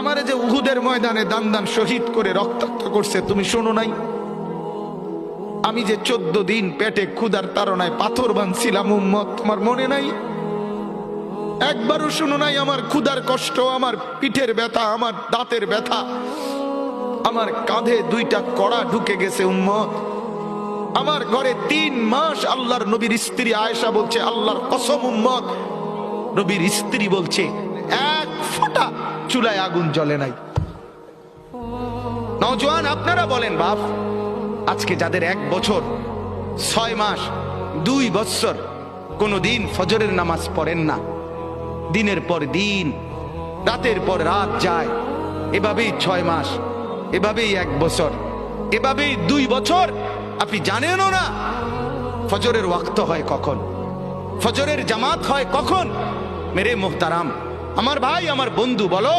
আমারে যে উহুদের ময়দানে দান দান শহীদ করে রক্তাক্ত করছে তুমি শোনো নাই? আমি যে 14 দিন পেটে ক্ষুধার তাড়নায় পাথর বাঁধছিলাম উম্মত, তোমার মনে নাই? একবারও শুনো নাই আমার ক্ষুধার কষ্ট, আমার পিঠের ব্যথা, আমার দাঁতের ব্যথা, আমার কাঁধে 2টা কড়া ঢুকে গেছে উম্মত। আমার ঘরে 3 মাস আল্লাহর নবীর স্ত্রী আয়েশা বলছে, আল্লাহর কসম উম্মত, নবীর স্ত্রী বলছে এক ফোঁটা চুলায় আগুন জ্বলে নাই। নওজোয়ান আপনারা বলেন বাপ, আজকে যাদের 1 বছর 6 মাস 2 বছর কোনদিন ফজরের নামাজ পড়েন না, দিনের পর দিন রাতের পর রাত যায়, এভাবেই 6 মাস, এভাবেই 1 বছর, এভাবেই 2 বছর, আপনি জানেনও না ফজরের ওয়াক্ত হয় কখন, ফজরের জামাত হয় কখন। মেরে মুহতারাম, আমার ভাই, আমার বন্ধু, বলো